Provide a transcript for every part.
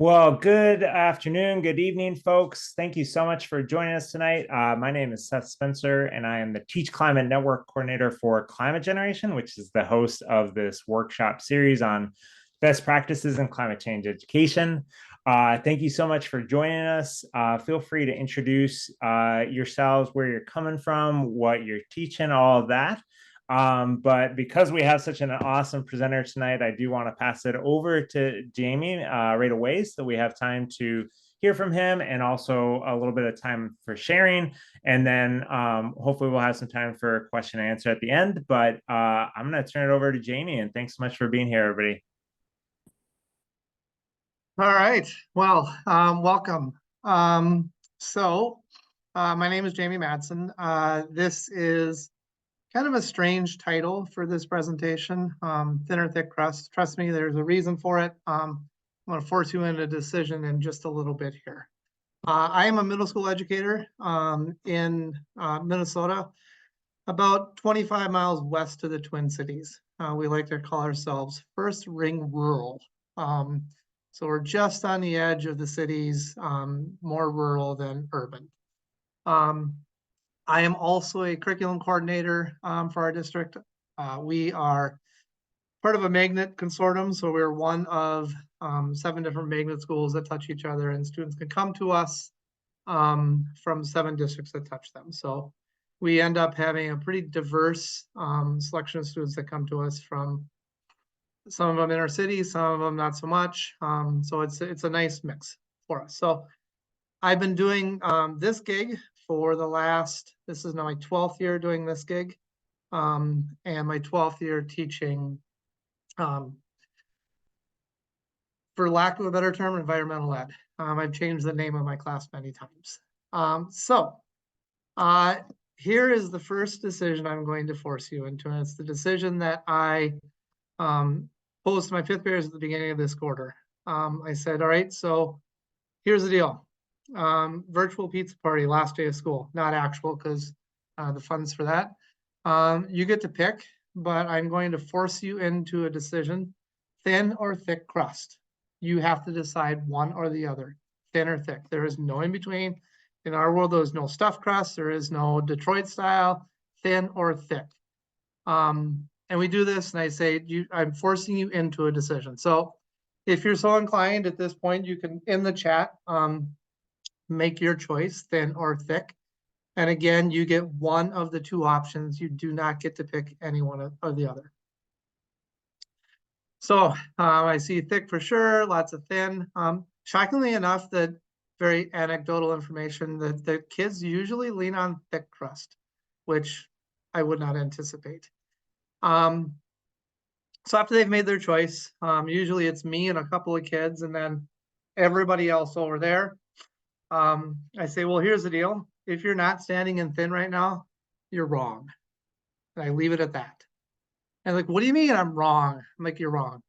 Well, good afternoon, good evening, folks. Thank you so much for joining us tonight. My name is Seth Spencer, and I am the Teach Climate Network Coordinator for Climate Generation, which is the host of this workshop series on best practices in climate change education. Thank you so much for joining us. Feel free to introduce yourselves, where you're coming from, what you're teaching, all of that. But because we have such an awesome presenter tonight, I do want to pass it over to Jamie right away so we have time to hear from him and also a little bit of time for sharing. And then hopefully we'll have some time for question and answer at the end. But I'm going to turn it over to Jamie, and thanks so much for being here, everybody. All right. Well, welcome. My name is Jamie Madson. This is kind of a strange title for this presentation, Thin or Thick Crust. Trust me, there's a reason for it. I'm going to force you into a decision in just a little bit here. I am a middle school educator in Minnesota, about 25 miles west of the Twin Cities. We like to call ourselves First Ring Rural. So we're just on the edge of the cities, more rural than urban. I am also a curriculum coordinator for our district. We are part of a magnet consortium, so we're one of 7 different magnet schools that touch each other, and students can come to us from 7 districts that touch them. So we end up having a pretty diverse selection of students that come to us from some of them inner city, some of them not so much. So it's a nice mix for us. So I've been doing this gig for this is now my 12th year doing this gig, and my 12th year teaching, for lack of a better term, environmental ed. I've changed the name of my class many times. Here is the first decision I'm going to force you into, and it's the decision that I posed to my 5th graders at the beginning of this quarter. I said, all right, so here's the deal. Virtual pizza party, last day of school, not actual because the funds for that. You get to pick, but I'm going to force you into a decision, thin or thick crust. You have to decide one or the other, thin or thick. There is no in between. In our world, there's no stuffed crust. There is no Detroit style, thin or thick. And we do this, and I say, I'm forcing you into a decision. So if you're so inclined at this point, you can, in the chat, make your choice, thin or thick. And again, you get one of the 2 options. You do not get to pick any one or the other. So I see thick for sure, lots of thin. Shockingly enough, that very anecdotal information that the kids usually lean on thick crust, which I would not anticipate. So after they've made their choice, usually it's me and a couple of kids and then everybody else over there. I say, well, here's the deal. If you're not standing in thin right now, you're wrong. And I leave it at that. And like, what do you mean I'm wrong? I'm like, you're wrong.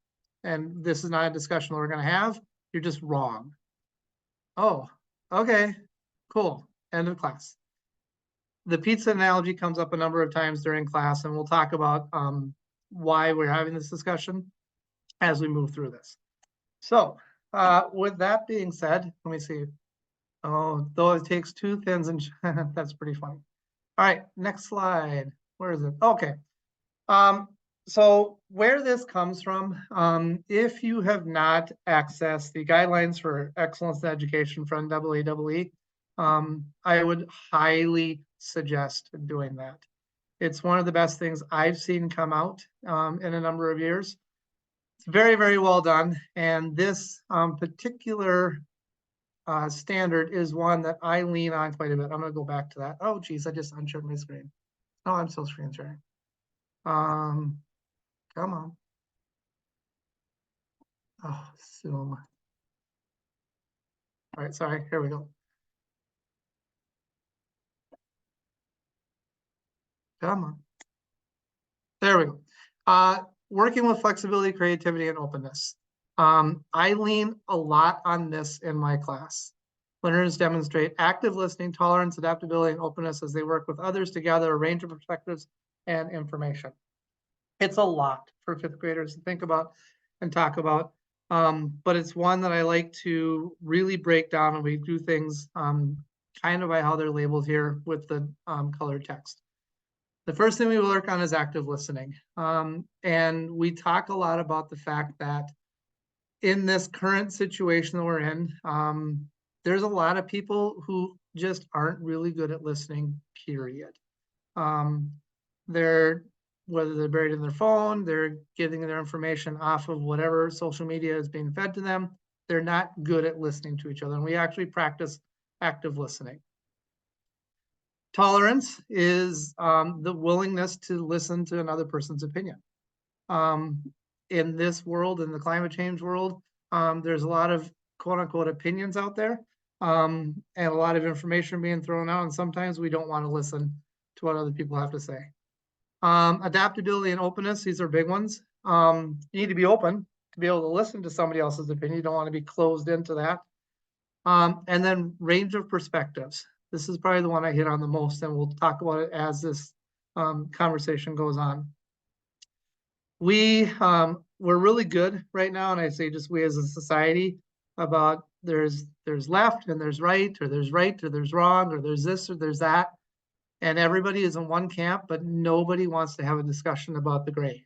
And this is not a discussion we're going to have. You're just wrong. Oh, okay, cool. End of class. The pizza analogy comes up a number of times during class, and we'll talk about why we're having this discussion as we move through this. So with that being said, let me see. Oh, though it takes 2 thins and that's pretty funny. All right, next slide. Where is it? Okay. So where this comes from, if you have not accessed the guidelines for excellence in education from AAE, I would highly suggest doing that. It's one of the best things I've seen come out in a number of years. It's very, very well done. And this particular standard is one that I lean on quite a bit. I'm going to go back to that. Oh, geez, I just unshared my screen. Oh, I'm still screen sharing. Come on. Oh, Zoom. All right, sorry, here we go. Come on. There we go. Working with flexibility, creativity, and openness. I lean a lot on this in my class. Learners demonstrate active listening, tolerance, adaptability, and openness as they work with others to gather a range of perspectives and information. It's a lot for 5th graders to think about and talk about. But it's one that I like to really break down, and we do things kind of by how they're labeled here with the colored text. The first thing we will work on is active listening. And we talk a lot about the fact that in this current situation that we're in, there's a lot of people who just aren't really good at listening, period. They're, whether they're buried in their phone, they're getting their information off of whatever social media is being fed to them. They're not good at listening to each other. And we actually practice active listening. Tolerance is the willingness to listen to another person's opinion. In this world, in the climate change world, there's a lot of quote unquote opinions out there, and a lot of information being thrown out. And sometimes we don't want to listen to what other people have to say. Adaptability and openness, these are big ones. You need to be open to be able to listen to somebody else's opinion. You don't want to be closed into that. And then range of perspectives. This is probably the one I hit on the most, and we'll talk about it as this conversation goes on. We're really good right now, and I say just we as a society, about there's left and there's right, or there's wrong, or there's this or there's that. And everybody is in one camp, but nobody wants to have a discussion about the gray.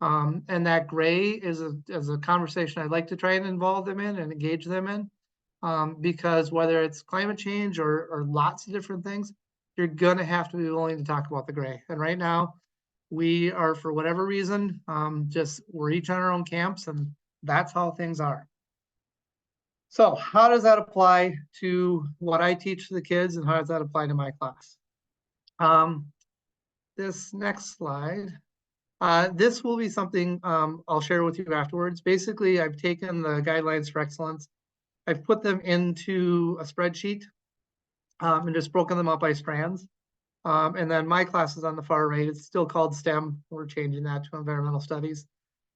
And that gray is a conversation I'd like to try and involve them in and engage them in. Because whether it's climate change or lots of different things, you're gonna have to be willing to talk about the gray. And right now, we are, for whatever reason, we're each on our own camps, and that's how things are. So how does that apply to what I teach to the kids, and how does that apply to my class? This next slide, this will be something I'll share with you afterwards. Basically, I've taken the guidelines for excellence, I've put them into a spreadsheet and just broken them up by strands. And then my class is on the far right. It's still called STEM. We're changing that to environmental studies.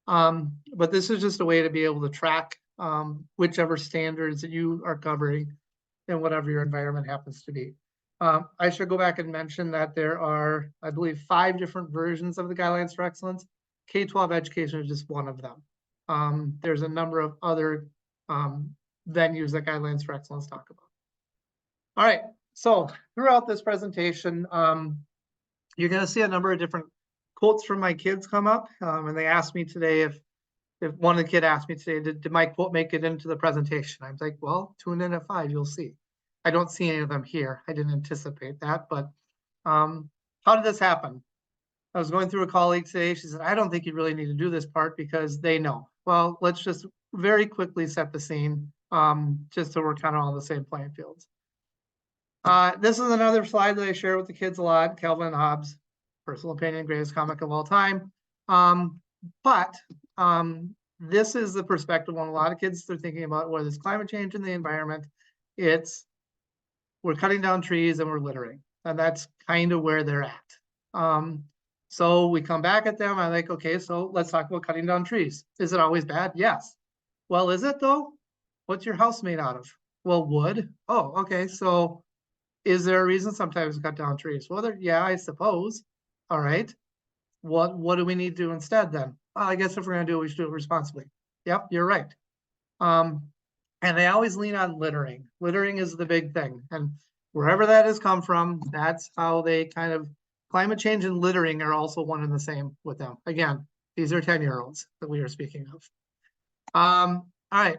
But this is just a way to be able to track whichever standards that you are covering and whatever your environment happens to be. I should go back and mention that there are, I believe, 5 different versions of the guidelines for excellence. K-12 education is just one of them. There's a number of other venues that guidelines for excellence talk about. All right, so throughout this presentation, you're going to see a number of different quotes from my kids come up, and they asked me today if one of the kids asked me today, did my quote make it into the presentation? I was like, well, tune in at 5, you'll see. I don't see any of them here. I didn't anticipate that, but how did this happen? I was going through a colleague today. She said, I don't think you really need to do this part because they know. Well, let's just very quickly set the scene, just so we're kind of on the same playing fields. This is another slide that I share with the kids a lot. Calvin and Hobbes, personal opinion, greatest comic of all time. But this is the perspective on a lot of kids they're thinking about, whether it's climate change in the environment, it's we're cutting down trees and we're littering. And that's kind of where they're at. So we come back at them. I'm like, okay, so let's talk about cutting down trees. Is it always bad? Yes. Well, is it though? What's your house made out of? Well, wood. Oh, okay. So is there a reason sometimes to cut down trees? Well, yeah, I suppose. All right. What do we need to do instead then? Well, I guess if we're gonna do it, we should do it responsibly. Yep, you're right. And they always lean on littering. Littering is the big thing. And wherever that has come from, that's how they kind of, climate change and littering are also one and the same with them. Again, these are 10-year-olds that we are speaking of. All right.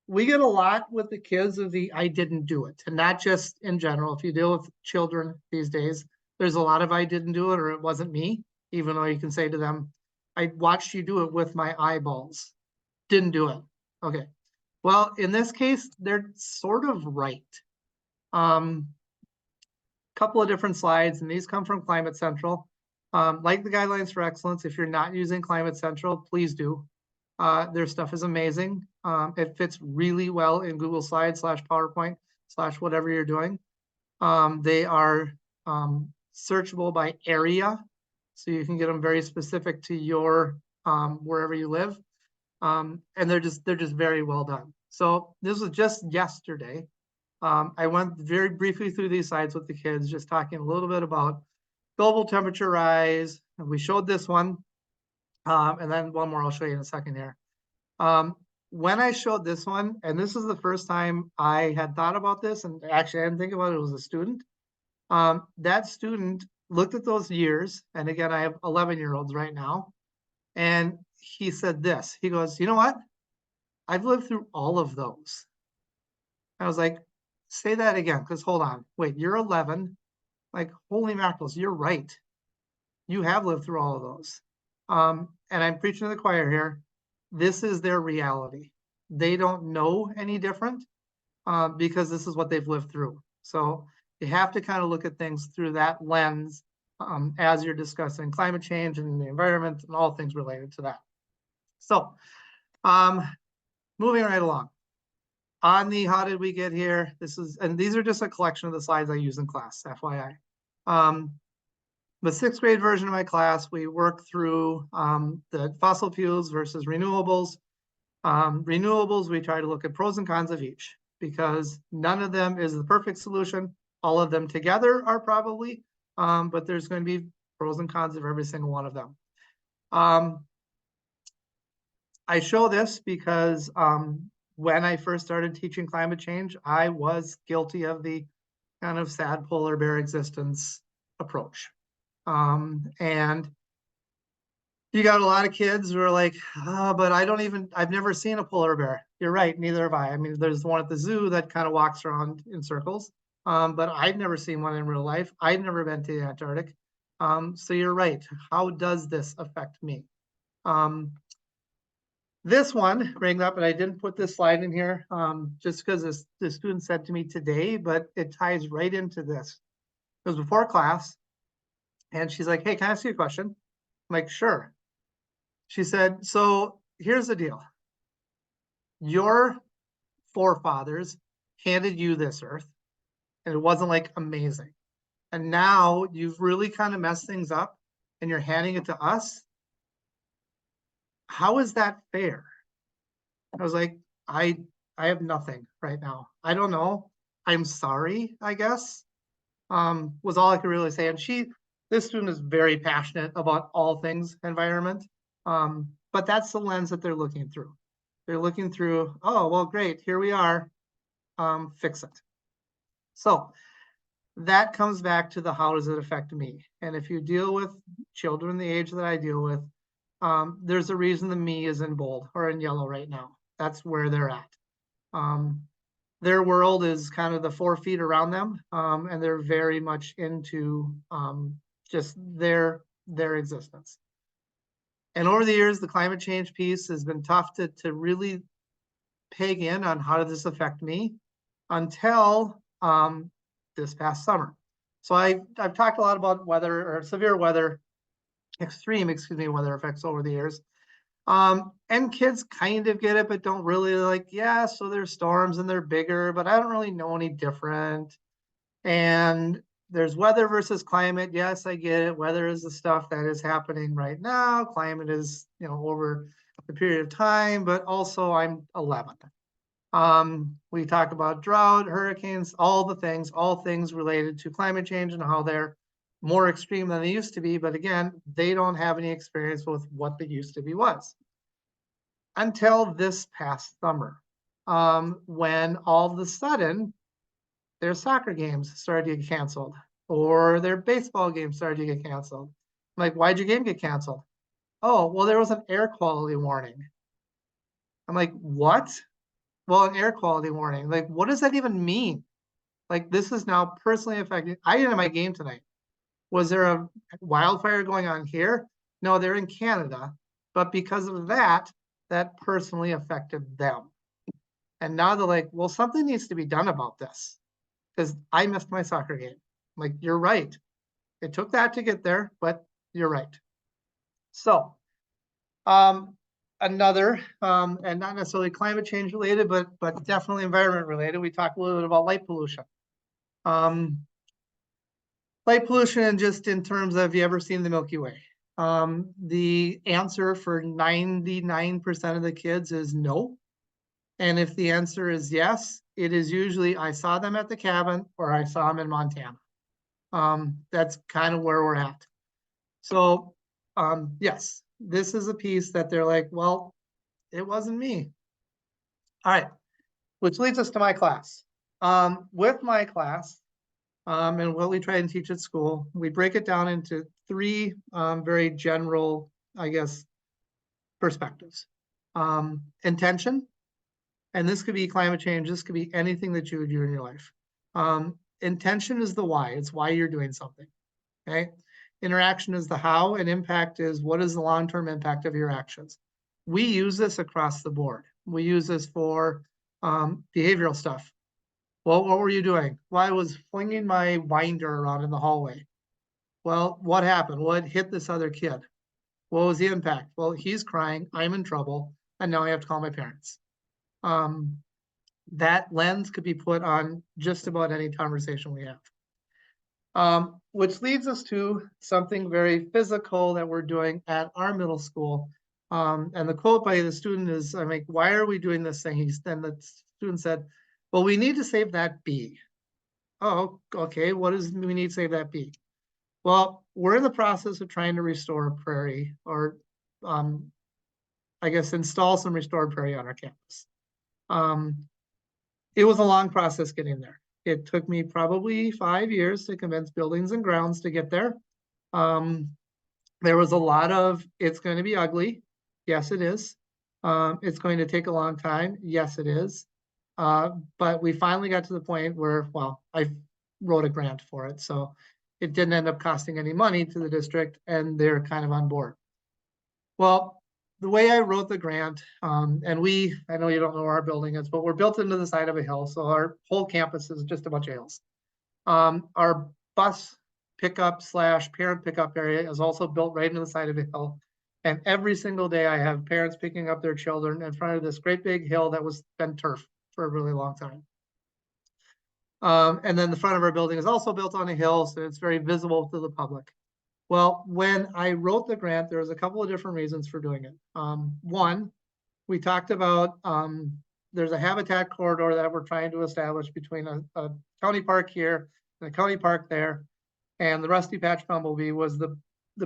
We get a lot with the kids of the I didn't do it, and not just in general. If you deal with children these days, there's a lot of I didn't do it or it wasn't me, even though you can say to them, I watched you do it with my eyeballs. Didn't do it. Okay. Well, in this case, they're sort of right. Couple of different slides, and these come from Climate Central. Like the guidelines for excellence, if you're not using Climate Central, please do. Their stuff is amazing. It fits really well in Google Slides / PowerPoint / whatever you're doing. They are searchable by area, so you can get them very specific to your wherever you live. And they're just very well done. So this was just yesterday. I went very briefly through these slides with the kids, just talking a little bit about global temperature rise. And we showed this one, and then one more I'll show you in a second here. when I showed this one, and this is the first time I had thought about this, and actually I didn't think about it, was a student. That student looked at those years, and again, I have 11-year-olds right now, and he said this. He goes, you know what? I've lived through all of those. I was like, say that again, because hold on. Wait, you're 11. Like, holy mackerels, you're right. You have lived through all of those. And I'm preaching to the choir here. This is their reality. They don't know any different because this is what they've lived through. So you have to kind of look at things through that lens as you're discussing climate change and the environment and all things related to that. So moving right along. On the how did we get here? And these are just a collection of the slides I use in class, FYI. The 6th grade version of my class, we work through the fossil fuels versus renewables. Renewables, we try to look at pros and cons of each because none of them is the perfect solution. All of them together are probably, but there's going to be pros and cons of every single one of them. I show this because when I first started teaching climate change, I was guilty of the kind of sad polar bear existence approach. And you got a lot of kids who are like, oh, but I've never seen a polar bear. You're right, neither have I. I mean, there's one at the zoo that kind of walks around in circles, but I've never seen one in real life. I've never been to the Antarctic. So you're right. How does this affect me? This one bring up, and I didn't put this slide in here just because the student said to me today, but it ties right into this. It was before class, and she's like, hey, can I ask you a question? I'm like, sure. She said, so here's the deal. Your forefathers handed you this earth, and it wasn't like amazing. And now you've really kind of messed things up, and you're handing it to us. How is that fair? I was like, I have nothing right now. I don't know. I'm sorry, I guess. Was all I could really say. And this student is very passionate about all things environment. But that's the lens that they're looking through. They're looking through, oh, well, great, here we are. Fix it. So that comes back to the how does it affect me? And if you deal with children the age that I deal with, there's a reason the me is in bold or in yellow right now. That's where they're at. Their world is kind of the 4 feet around them, and they're very much into just their existence. And over the years, the climate change piece has been tough to really peg in on how does this affect me until this past summer. So I've talked a lot about weather or severe weather, extreme, weather effects over the years. And kids kind of get it, but don't really like, yeah, so there's storms and they're bigger, but I don't really know any different. And there's weather versus climate. Yes, I get it. Weather is the stuff that is happening right now. Climate is, over a period of time, but also I'm 11. We talk about drought, hurricanes, all things related to climate change and how they're more extreme than they used to be. But again, they don't have any experience with what they used to be was. Until this past summer, when all of a sudden their soccer games started to get canceled or their baseball games started to get canceled. I'm like, why'd your game get canceled? Oh, well, there was an air quality warning. I'm like, what? Well, an air quality warning. Like, what does that even mean? Like, this is now personally affecting. I didn't have my game tonight. Was there a wildfire going on here? No, they're in Canada. But because of that, that personally affected them. And now they're like, well, something needs to be done about this because I missed my soccer game. I'm like, you're right. It took that to get there, but you're right. So, another, and not necessarily climate change related, but definitely environment related. We talked a little bit about light pollution. Light pollution, just in terms of, you ever seen the Milky Way? The answer for 99% of the kids is no. And if the answer is yes, it is usually I saw them at the cabin or I saw them in Montana. That's kind of where we're at. So yes, this is a piece that they're like, well, it wasn't me. All right, which leads us to my class. With my class, and what we try and teach at school, we break it down into three very general, I guess, perspectives. Intention, and this could be climate change, this could be anything that you would do in your life. Intention is the why, it's why you're doing something, okay? Interaction is the how, and impact is what is the long-term impact of your actions. We use this across the board. We use this for behavioral stuff. Well, what were you doing? Well, I was flinging my binder around in the hallway. Well, what happened? Well, it hit this other kid. What was the impact? Well, he's crying, I'm in trouble, and now I have to call my parents. That lens could be put on just about any conversation we have. Which leads us to something very physical that we're doing at our middle school. And the quote by the student is, I'm like, why are we doing this thing? Then the student said, well, we need to save that bee. Oh, okay, what does we need to save that bee? Well, we're in the process of trying to restore a prairie, or I guess install some restored prairie on our campus. It was a long process getting there. It took me probably 5 years to convince buildings and grounds to get there. There was a lot of, it's going to be ugly. Yes, it is. It's going to take a long time. Yes, it is. But we finally got to the point where, well, I wrote a grant for it. So it didn't end up costing any money to the district, and they're kind of on board. Well, the way I wrote the grant, and I know you don't know where our building is, but we're built into the side of a hill. So our whole campus is just a bunch of hills. Our bus pickup / parent pickup area is also built right into the side of a hill. And every single day I have parents picking up their children in front of this great big hill that was been turf for a really long time. And then the front of our building is also built on a hill, so it's very visible to the public. Well, when I wrote the grant, there was a couple of different reasons for doing it. One, we talked about there's a habitat corridor that we're trying to establish between a county park here and a county park there. And the rusty patch bumblebee was the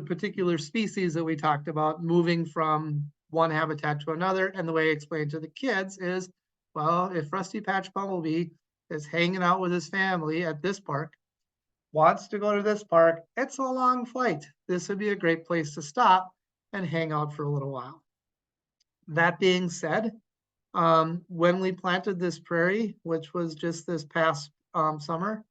particular species that we talked about moving from one habitat to another. And the way I explained to the kids is, well, if rusty patch bumblebee is hanging out with his family at this park, wants to go to this park, it's a long flight. This would be a great place to stop and hang out for a little while. That being said, when we planted this prairie, which was just this past summer,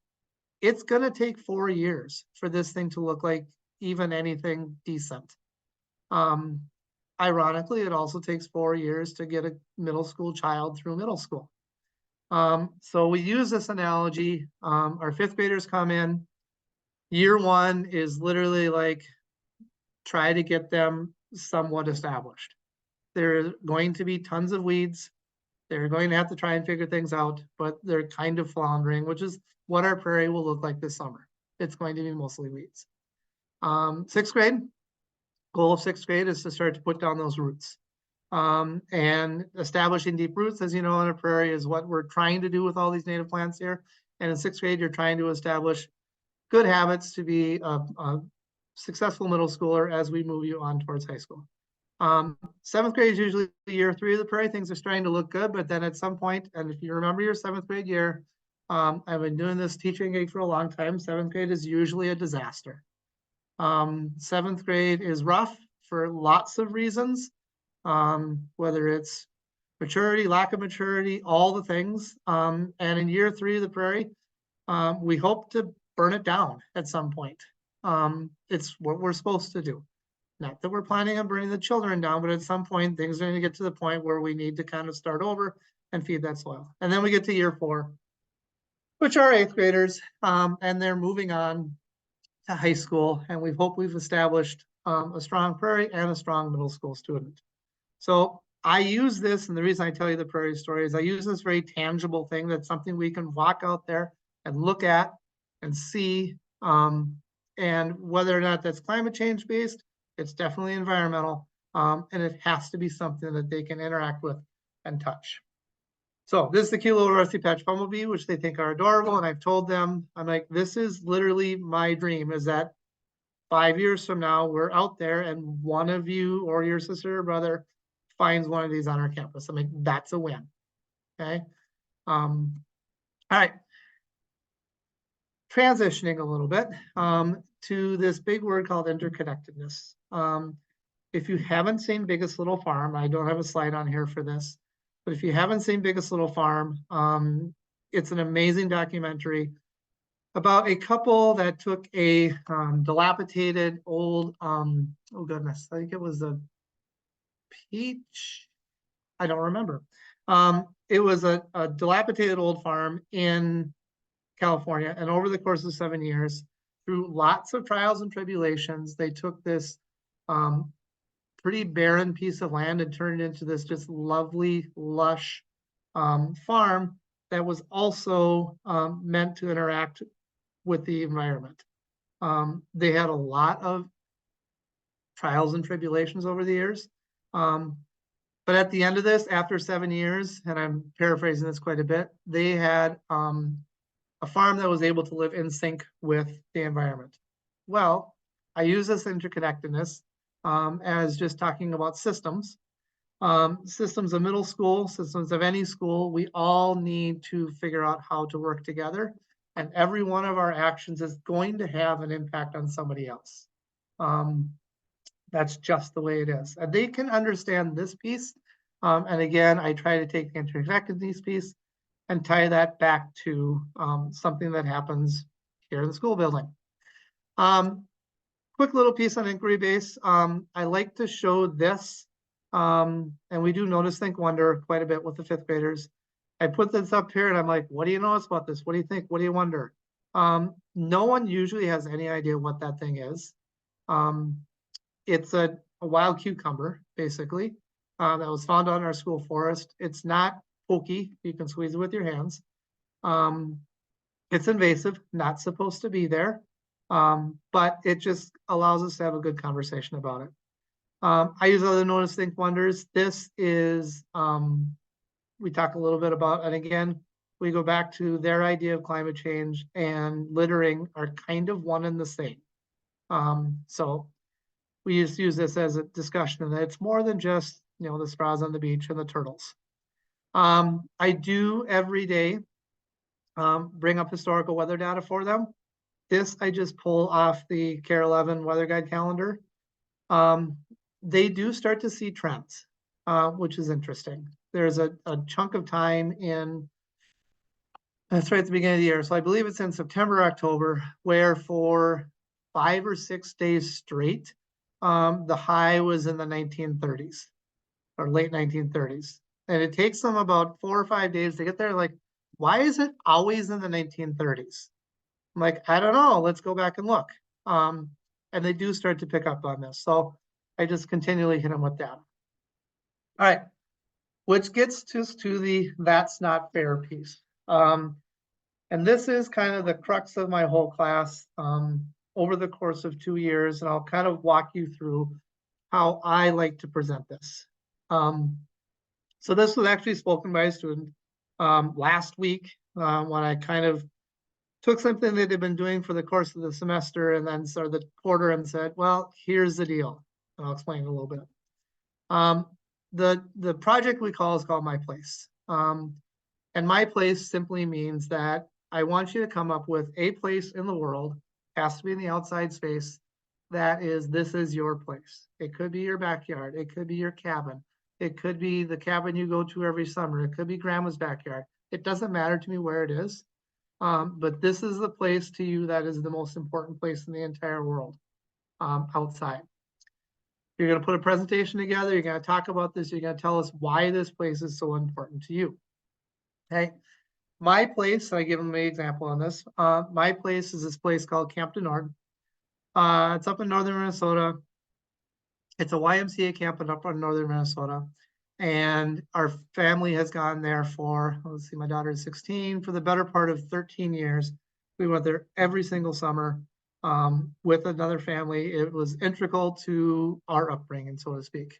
it's going to take 4 years for this thing to look like even anything decent. Ironically, it also takes 4 years to get a middle school child through middle school. So we use this analogy. Our 5th graders come in. Year 1 is literally like, try to get them somewhat established. There are going to be tons of weeds. They're going to have to try and figure things out, but they're kind of floundering, which is what our prairie will look like this summer. It's going to be mostly weeds. 6th grade, goal of 6th grade is to start to put down those roots. And establishing deep roots, as you know, on a prairie is what we're trying to do with all these native plants here. And in 6th grade, you're trying to establish good habits to be a successful middle schooler as we move you on towards high school. 7th grade is usually year 3 of the prairie. Things are starting to look good, but then at some point, and if you remember your 7th grade year, I've been doing this teaching gig for a long time. 7th grade is usually a disaster. 7th grade is rough for lots of reasons, whether it's maturity, lack of maturity, all the things. And in year 3 of the prairie, we hope to burn it down at some point. It's what we're supposed to do. Not that we're planning on burning the children down, but at some point, things are going to get to the point where we need to kind of start over and feed that soil. And then we get to year 4, which are 8th graders, and they're moving on to high school. And we hope we've established a strong prairie and a strong middle school student. So I use this, and the reason I tell you the prairie story is I use this very tangible thing that's something we can walk out there and look at and see. And whether or not that's climate change based, it's definitely environmental, and it has to be something that they can interact with and touch. So this is the cute little rusty patch bumblebee, which they think are adorable. And I've told them, I'm like, this is literally my dream, is that 5 years from now, we're out there and one of you or your sister or brother finds one of these on our campus. I'm like, that's a win. okay? All right, transitioning a little bit to this big word called interconnectedness. If you haven't seen Biggest Little Farm, I don't have a slide on here for this, but if you haven't seen Biggest Little Farm, it's an amazing documentary about a couple that took a dilapidated old, oh goodness, I think it was a peach. I don't remember. It was a dilapidated old farm in California. And over the course of 7 years, through lots of trials and tribulations, they took this pretty barren piece of land and turned it into this just lovely, lush farm that was also meant to interact with the environment. They had a lot of trials and tribulations over the years. But at the end of this, after 7 years, and I'm paraphrasing this quite a bit, they had a farm that was able to live in sync with the environment. Well, I use this interconnectedness as just talking about systems. Systems of middle school, systems of any school, we all need to figure out how to work together. And every one of our actions is going to have an impact on somebody else. That's just the way it is. And they can understand this piece. And again, I try to take the interconnectedness piece and tie that back to something that happens here in the school building. Quick little piece on inquiry base. I like to show this, and we do notice, think, wonder quite a bit with the fifth graders. I put this up here and I'm like, what do you notice about this? What do you think? What do you wonder? No one usually has any idea what that thing is. It's a wild cucumber, basically, that was found on our school forest. It's not pokey. You can squeeze it with your hands. It's invasive, not supposed to be there, but it just allows us to have a good conversation about it. I use other notice, think, wonders. This is, we talk a little bit about, and again, we go back to their idea of climate change and littering are kind of one and the same. So we just use this as a discussion, and it's more than just, the straws on the beach and the turtles. I do every day bring up historical weather data for them. This I just pull off the CARE 11 weather guide calendar. They do start to see trends, which is interesting. There's a chunk of time that's right at the beginning of the year. So I believe it's in September, October, where for 5 or 6 days straight, the high was in the 1930s or late 1930s. And it takes them about 4 or 5 days to get there. Like, why is it always in the 1930s? I'm like, I don't know. Let's go back and look. And they do start to pick up on this. So I just continually hit them with that. All right, which gets to the that's not fair piece. And this is kind of the crux of my whole class over the course of 2 years. And I'll kind of walk you through how I like to present this. So this was actually spoken by a student last week when I kind of took something that they'd been doing for the course of the semester and then started the quarter and said, well, here's the deal. And I'll explain it a little bit. The project we call is called My Place. And my place simply means that I want you to come up with a place in the world, has to be in the outside space, this is your place. It could be your backyard. It could be your cabin. It could be the cabin you go to every summer. It could be grandma's backyard. It doesn't matter to me where it is. But this is the place to you that is the most important place in the entire world, outside. You're going to put a presentation together. You're going to talk about this. You're going to tell us why this place is so important to you. Okay. My place, I give them an example on this. My place is this place called Camp du Nord. It's up in northern Minnesota. It's a YMCA camp up in northern Minnesota. And our family has gone there for, let's see, my daughter is 16, for the better part of 13 years. We went there every single summer with another family. It was integral to our upbringing, so to speak.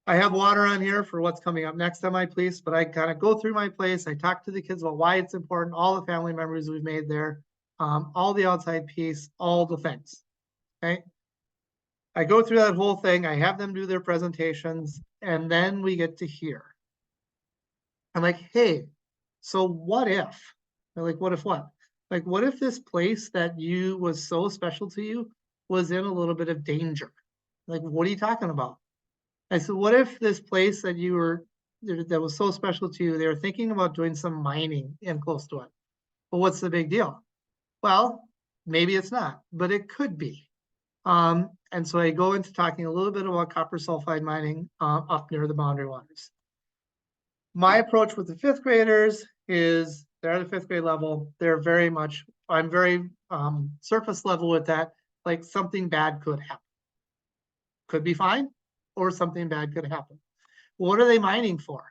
I have water on here for what's coming up next on my place, but I kind of go through my place. I talk to the kids about why it's important, all the family memories we've made there, all the outside piece, all the things, okay? I go through that whole thing. I have them do their presentations, and then we get to here. I'm like, hey, so what if? They're like, what if what? Like, what if this place that you was so special to you was in a little bit of danger? Like, what are you talking about? I said, what if this place that you were that was so special to you, they were thinking about doing some mining in close to it. Well, what's the big deal? Well, maybe it's not, but it could be. And so I go into talking a little bit about copper sulfide mining up near the boundary waters. My approach with the fifth graders is they're at the fifth grade level. They're very much, I'm very surface level with that. Like something bad could happen. Could be fine, or something bad could happen. What are they mining for?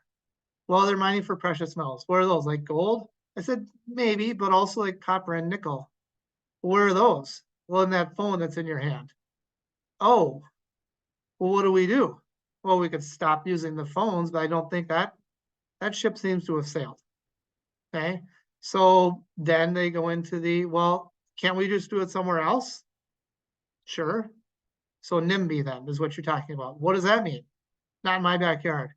Well, they're mining for precious metals. What are those, like gold? I said, maybe, but also like copper and nickel. Where are those? Well, in that phone that's in your hand. Oh, well, what do we do? Well, we could stop using the phones, but I don't think that ship seems to have sailed. Okay. So then they go into the, well, can't we just do it somewhere else? Sure. So NIMBY then is what you're talking about. What does that mean? Not in my backyard.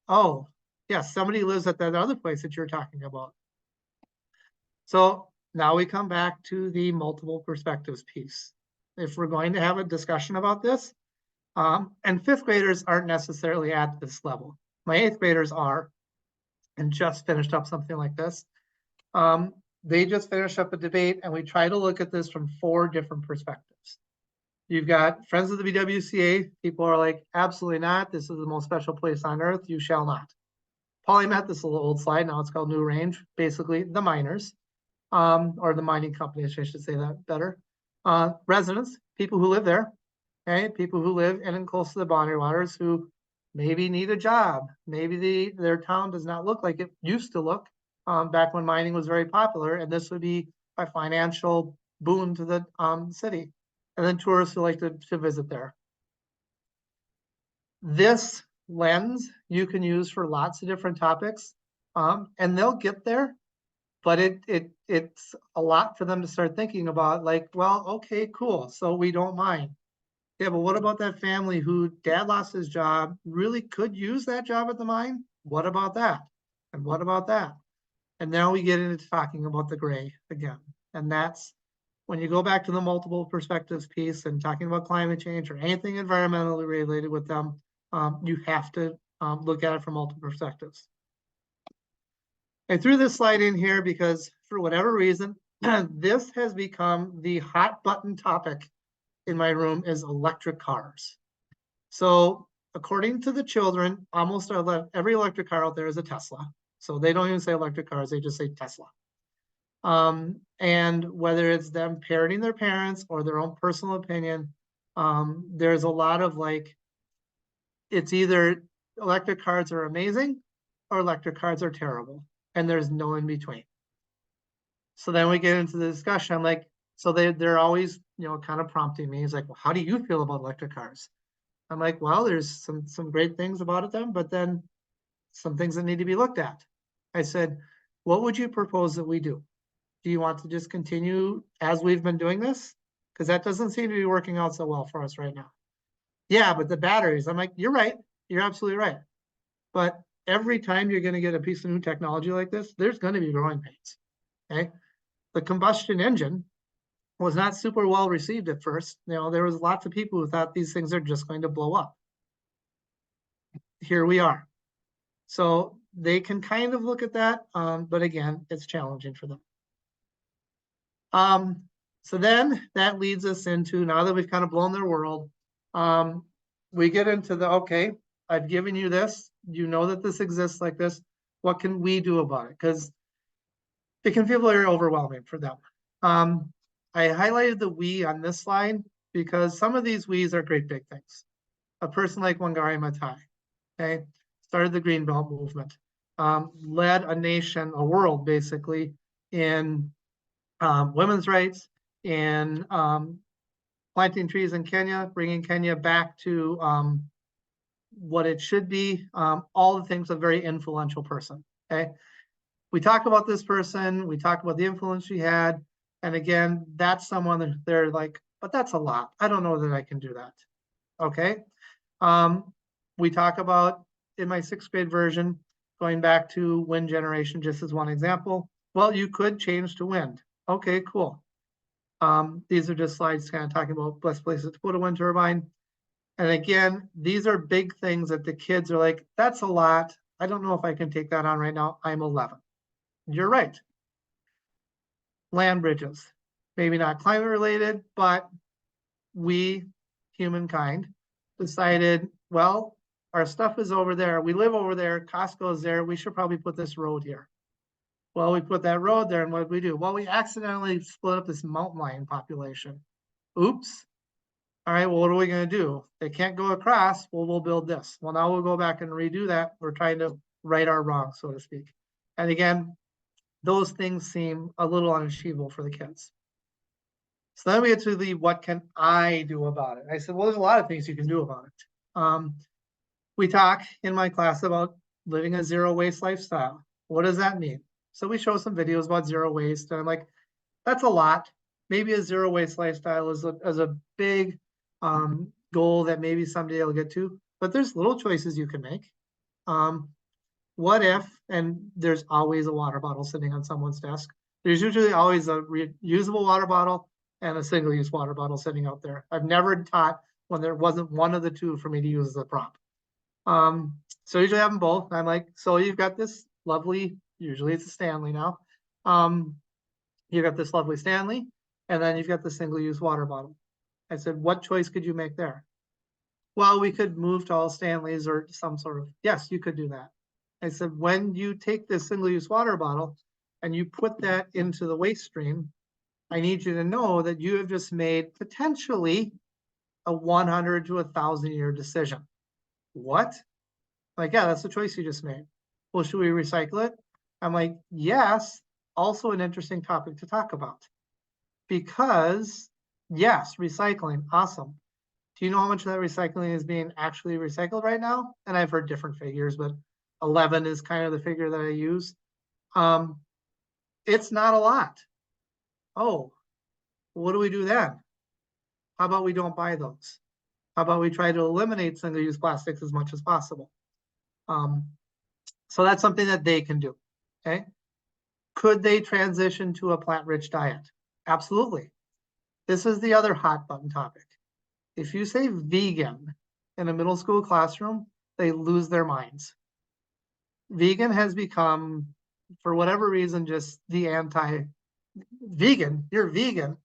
Oh, yeah, somebody lives at that other place that you're talking about. So now we come back to the multiple perspectives piece. If we're going to have a discussion about this, and fifth graders aren't necessarily at this level. My eighth graders are, and just finished up something like this. They just finished up a debate, and we try to look at this from 4 different perspectives. You've got friends of the BWCA. People are like, absolutely not. This is the most special place on earth. You shall not. Polymet, this is a little old slide. Now it's called New Range. Basically, the miners, or the mining companies, I should say that better. Residents, people who live there, okay? People who live in and close to the boundary waters who maybe need a job. Maybe their town does not look like it used to look back when mining was very popular, and this would be a financial boon to the city. And then tourists who like to visit there. This lens you can use for lots of different topics, and they'll get there, but it's a lot for them to start thinking about, like, well, okay, cool, so we don't mind. Yeah, but what about that family who dad lost his job, really could use that job at the mine? What about that? And what about that? And now we get into talking about the gray again. And that's when you go back to the multiple perspectives piece and talking about climate change or anything environmentally related with them, you have to look at it from multiple perspectives. I threw this slide in here because for whatever reason, this has become the hot button topic in my room is electric cars. So according to the children, almost every electric car out there is a Tesla. So they don't even say electric cars, they just say Tesla. And whether it's them parroting their parents or their own personal opinion, there's a lot of like, it's either electric cars are amazing or electric cars are terrible. And there's no in between. So then we get into the discussion. I'm like, so they're always, kind of prompting me. He's like, well, how do you feel about electric cars? I'm like, well, there's some great things about them, but then some things that need to be looked at. I said, what would you propose that we do? Do you want to just continue as we've been doing this? Because that doesn't seem to be working out so well for us right now. Yeah, but the batteries, I'm like, you're right. You're absolutely right. But every time you're going to get a piece of new technology like this, there's going to be growing pains. Okay. The combustion engine was not super well received at first. There was lots of people who thought these things are just going to blow up. Here we are. So they can kind of look at that, but again, it's challenging for them. So then that leads us into, now that we've kind of blown their world, we get into the, okay, I've given you this, you know that this exists like this, what can we do about it? Because it can feel very overwhelming for them. I highlighted the we on this slide because some of these we's are great big things. A person like Wangari Maathai, okay, started the Greenbelt movement, led a nation, a world basically, in women's rights, in planting trees in Kenya, bringing Kenya back to what it should be, all the things, a very influential person, okay? We talk about this person, we talk about the influence she had, and again, that's someone that they're like, but that's a lot. I don't know that I can do that, okay? We talk about, in my 6th grade version, going back to wind generation, just as one example. Well, you could change to wind. Okay, cool. These are just slides kind of talking about best places to put a wind turbine. And again, these are big things that the kids are like, that's a lot. I don't know if I can take that on right now. I'm 11. You're right. Land bridges, maybe not climate related, but we, humankind, decided, well, our stuff is over there. We live over there. Costco is there. We should probably put this road here. Well, we put that road there, and what did we do? Well, we accidentally split up this mountain lion population. Oops. All right, well, what are we going to do? They can't go across. Well, we'll build this. Well, now we'll go back and redo that. We're trying to right our wrongs, so to speak. And again, those things seem a little unachievable for the kids. So then we get to the what can I do about it? I said, well, there's a lot of things you can do about it. We talk in my class about living a zero waste lifestyle. What does that mean? So we show some videos about zero waste, and I'm like, that's a lot. Maybe a zero waste lifestyle is a big goal that maybe someday I'll get to, but there's little choices you can make. What if, and there's always a water bottle sitting on someone's desk. There's usually always a reusable water bottle and a single-use water bottle sitting out there. I've never taught when there wasn't one of the two for me to use as a prop. So I usually have them both. I'm like, so you've got this lovely, usually it's a Stanley now. You've got this lovely Stanley, and then you've got the single-use water bottle. I said, what choice could you make there? Well, we could move to all Stanleys or some sort of, yes, you could do that. I said, when you take this single-use water bottle and you put that into the waste stream, I need you to know that you have just made potentially a 100 to 1,000 year decision. What? Like, yeah, that's the choice you just made. Well, should we recycle it? I'm like, yes, also an interesting topic to talk about. Because, yes, recycling, awesome. Do you know how much of that recycling is being actually recycled right now? And I've heard different figures, but 11 is kind of the figure that I use. It's not a lot. Oh, what do we do then? How about we don't buy those? How about we try to eliminate single-use plastics as much as possible? So that's something that they can do, okay? Could they transition to a plant-rich diet? Absolutely. This is the other hot button topic. If you say vegan in a middle school classroom, they lose their minds. Vegan has become, for whatever reason, just the anti-vegan. You're vegan.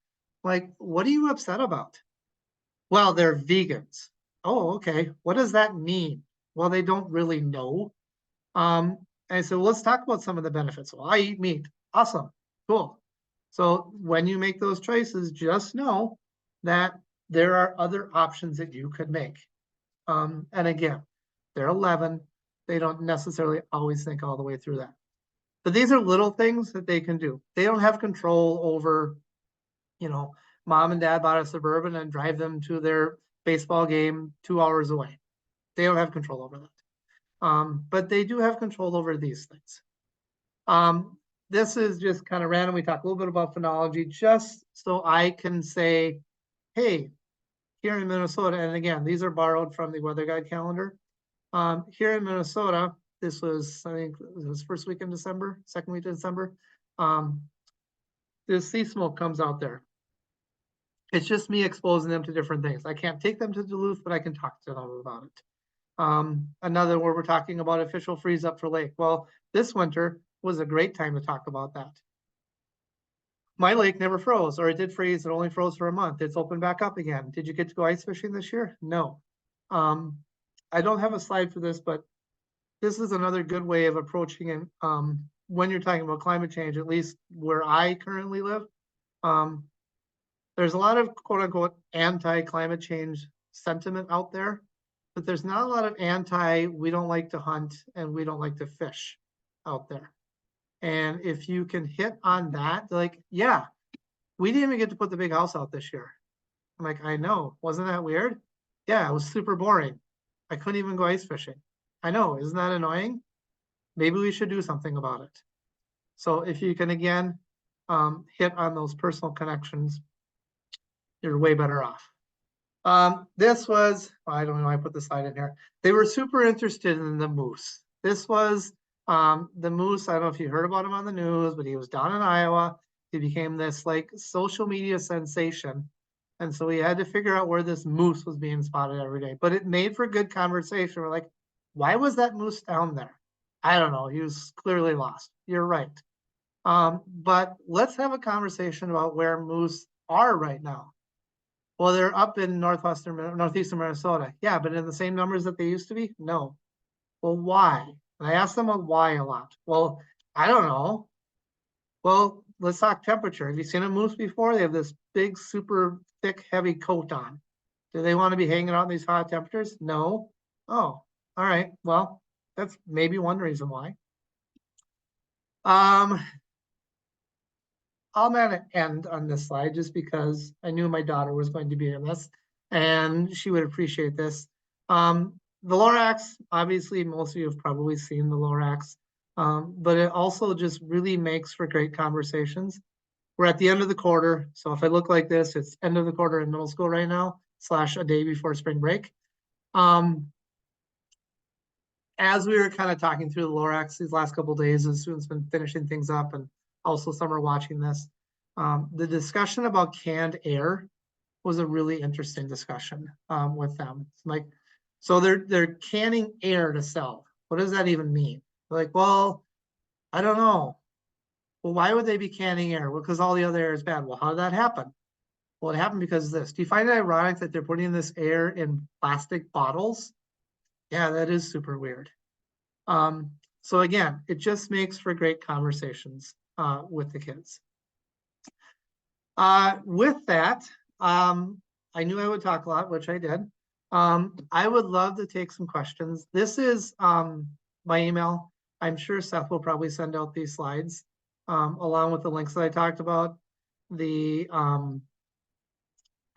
Like, what are you upset about? Well, they're vegans. Oh, okay. What does that mean? Well, they don't really know. And so let's talk about some of the benefits. Well, I eat meat. Awesome. Cool. So when you make those choices, just know that there are other options that you could make. And again, they're 11. They don't necessarily always think all the way through that. But these are little things that they can do. They don't have control over, mom and dad bought a Suburban and drive them to their baseball game 2 hours away. They don't have control over that. But they do have control over these things. This is just kind of random. We talk a little bit about phenology just so I can say, hey, here in Minnesota, and again, these are borrowed from the weather guide calendar. Here in Minnesota, this was, I think it was first week in December, second week in December. The sea smoke comes out there. It's just me exposing them to different things. I can't take them to Duluth, but I can talk to them about it. Another where we're talking about official freeze up for lake. Well, this winter was a great time to talk about that. My lake never froze, or it did freeze. It only froze for a month. It's opened back up again. Did you get to go ice fishing this year? No. I don't have a slide for this, but this is another good way of approaching it. When you're talking about climate change, at least where I currently live, there's a lot of quote unquote anti-climate change sentiment out there, but there's not a lot of we don't like to hunt and we don't like to fish out there. And if you can hit on that, like, yeah, we didn't even get to put the big house out this year. I'm like, I know, wasn't that weird? Yeah, it was super boring. I couldn't even go ice fishing. I know, isn't that annoying? Maybe we should do something about it. So if you can, again, hit on those personal connections, you're way better off. This was, I don't know, I put the slide in here. They were super interested in the moose. This was The moose, I don't know if you heard about him on the news, but he was down in Iowa. He became this like social media sensation. And so we had to figure out where this moose was being spotted every day. But it made for good conversation. We're like, why was that moose down there? I don't know. He was clearly lost. You're right. But let's have a conversation about where moose are right now. Well, they're up in northeastern Minnesota. Yeah, but in the same numbers that they used to be? No. Well, why? And I ask them why a lot. Well, I don't know. Well, let's talk temperature. Have you seen a moose before? They have this big, super thick, heavy coat on. Do they want to be hanging out in these hot temperatures? No. Oh, all right. Well, that's maybe one reason why. I'm gonna end on this slide just because I knew my daughter was going to be in this and she would appreciate this. The Lorax, obviously, most of you have probably seen the Lorax, but it also just really makes for great conversations. We're at the end of the quarter, so if I look like this, it's end of the quarter in middle school right now, / a day before spring break. As we were kind of talking through the Lorax these last couple of days, as students been finishing things up, and also some are watching this, the discussion about canned air was a really interesting discussion with them. Like, so they're canning air to sell. What does that even mean? They're like, well, I don't know. Well, why would they be canning air? Well, because all the other air is bad. Well, how did that happen? Well, it happened because of this. Do you find it ironic that they're putting this air in plastic bottles? Yeah, that is super weird. So again, it just makes for great conversations with the kids. With that, I knew I would talk a lot, which I did. I would love to take some questions. This is my email. I'm sure Seth will probably send out these slides along with the links that I talked about, the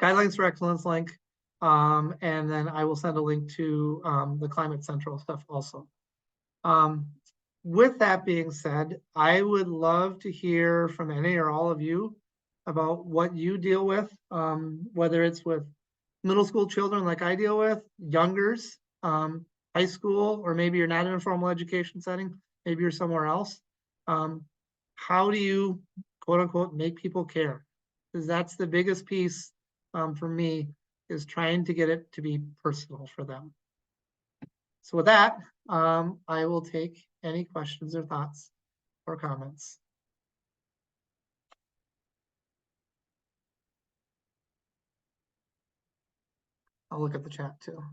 Guidelines for Excellence link, and then I will send a link to the Climate Central stuff also. With that being said, I would love to hear from any or all of you about what you deal with, whether it's with middle school children like I deal with, youngers, high school, or maybe you're not in a formal education setting, maybe you're somewhere else. How do you, quote unquote, make people care? Because that's the biggest piece for me, is trying to get it to be personal for them. So with that, I will take any questions or thoughts or comments. I'll look at the chat too.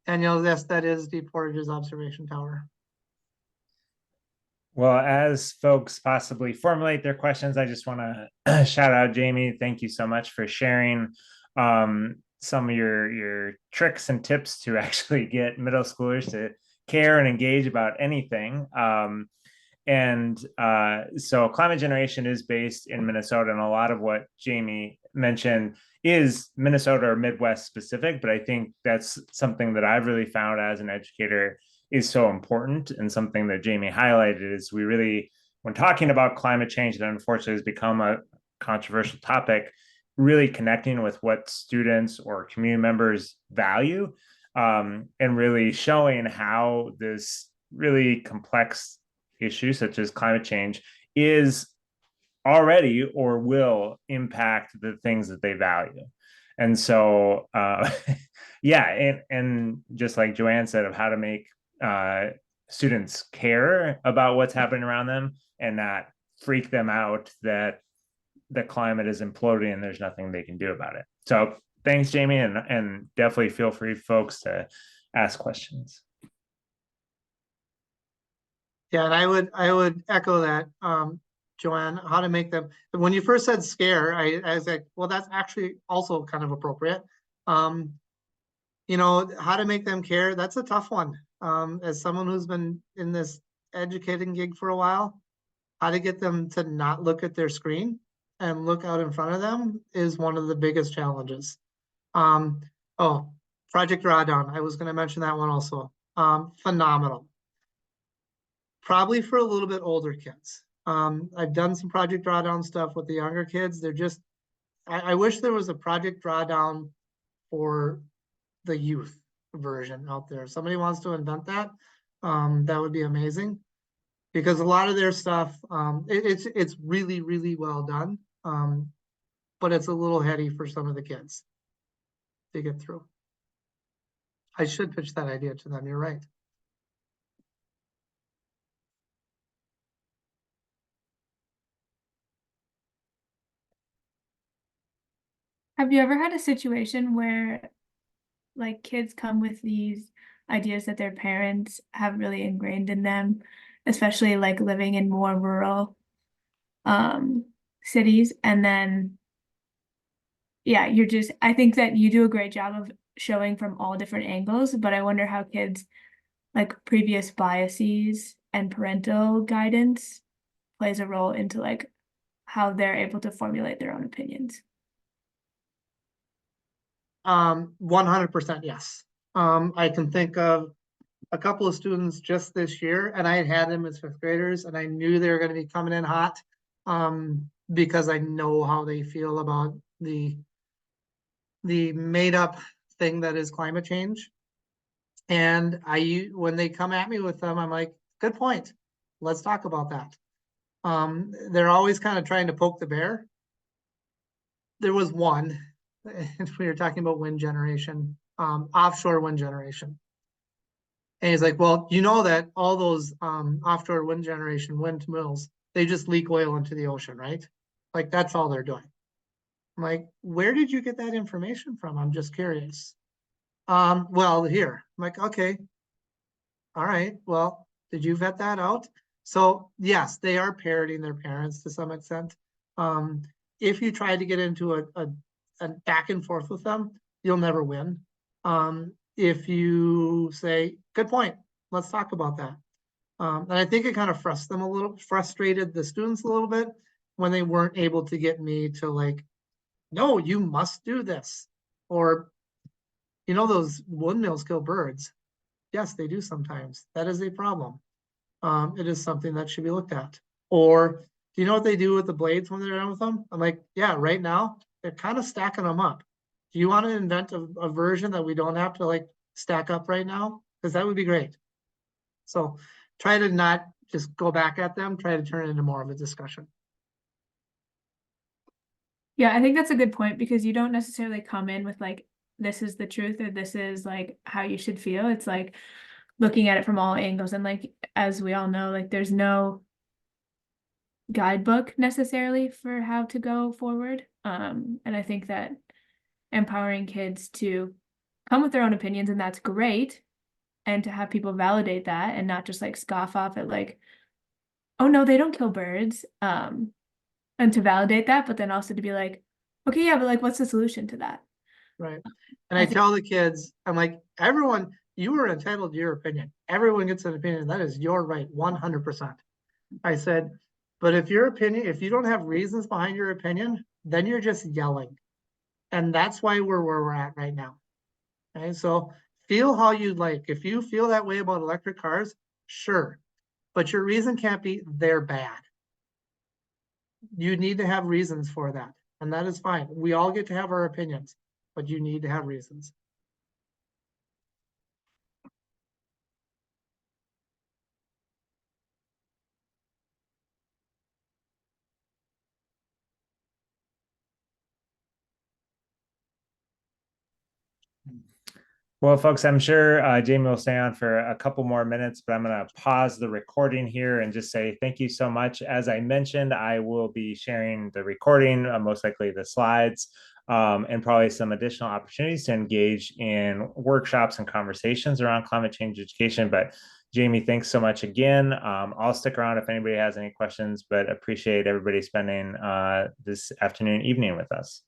Danielle, yes, that is Deep Portage's observation tower. Well, as folks possibly formulate their questions, I just want to shout out Jamie. Thank you so much for sharing some of your tricks and tips to actually get middle schoolers to care and engage about anything. So Climate Generation is based in Minnesota, and a lot of what Jamie mentioned is Minnesota or Midwest specific, but I think that's something that I've really found as an educator is so important, and something that Jamie highlighted is we really, when talking about climate change that unfortunately has become a controversial topic, really connecting with what students or community members value, and really showing how this really complex issue such as climate change is already or will impact the things that they value. And so yeah, and just like Joanne said, of how to make students care about what's happening around them and not freak them out that the climate is imploding and there's nothing they can do about it. So thanks, Jamie, and definitely feel free, folks, to ask questions. Yeah, and I would echo that, Joanne, how to make them. When you first said scare, I was like, well, that's actually also kind of appropriate. You know, how to make them care, that's a tough one. As someone who's been in this educating gig for a while, how to get them to not look at their screen and look out in front of them is one of the biggest challenges. Oh, Project Drawdown, I was going to mention that one also. Phenomenal. Probably for a little bit older kids. I've done some Project Drawdown stuff with the younger kids. They're just I wish there was a project drawdown for the youth version out there. If somebody wants to invent that, that would be amazing. Because a lot of their stuff, it's really, really well done. But it's a little heady for some of the kids to get through. I should pitch that idea to them. You're right. Have you ever had a situation where like kids come with these ideas that their parents have really ingrained in them, especially like living in more rural cities, and then yeah, I think that you do a great job of showing from all different angles, but I wonder how kids like previous biases and parental guidance plays a role into like how they're able to formulate their own opinions. 100% yes. I can think of a couple of students just this year, and I had them as fifth graders, and I knew they were going to be coming in hot because I know how they feel about the made up thing that is climate change. And when they come at me with them, I'm like, good point. Let's talk about that. They're always kind of trying to poke the bear. There was one, we were talking about wind generation, offshore wind generation. And he's like, well, you know that all those offshore wind generation windmills, they just leak oil into the ocean, right? Like that's all they're doing. I'm like, where did you get that information from? I'm just curious. Well, here. I'm like, okay. All right. Well, did you vet that out? So yes, they are parroting their parents to some extent. If you try to get into a back and forth with them, you'll never win. If you say, good point, let's talk about that. And I think it kind of frustrated the students a little bit when they weren't able to get me to like, no, you must do this. Or, you know, those windmills kill birds. Yes, they do sometimes. That is a problem. It is something that should be looked at. Or, do you know what they do with the blades when they're done with them? I'm like, yeah, right now, they're kind of stacking them up. Do you want to invent a version that we don't have to like stack up right now? Because that would be great. So try to not just go back at them, try to turn it into more of a discussion. Yeah, I think that's a good point because you don't necessarily come in with like, this is the truth or this is like how you should feel. It's like looking at it from all angles. And like, as we all know, like there's no guidebook necessarily for how to go forward. And I think that empowering kids to come with their own opinions, and that's great. And to have people validate that and not just like scoff off at like, oh no, they don't kill birds. And to validate that, but then also to be like, okay, yeah, but like, what's the solution to that? Right. And I tell the kids, I'm like, everyone, you are entitled to your opinion. Everyone gets an opinion. That is your right, 100%. I said, but if if you don't have reasons behind your opinion, then you're just yelling. And that's why we're where we're at right now. Okay, so feel how you'd like. If you feel that way about electric cars, sure. But your reason can't be they're bad. You need to have reasons for that. And that is fine. We all get to have our opinions, but you need to have reasons. Well, folks, I'm sure Jamie will stay on for a couple more minutes, but I'm going to pause the recording here and just say thank you so much. As I mentioned, I will be sharing the recording, most likely the slides, and probably some additional opportunities to engage in workshops and conversations around climate change education. But Jamie, thanks so much again. I'll stick around if anybody has any questions, but appreciate everybody spending this afternoon, evening with us.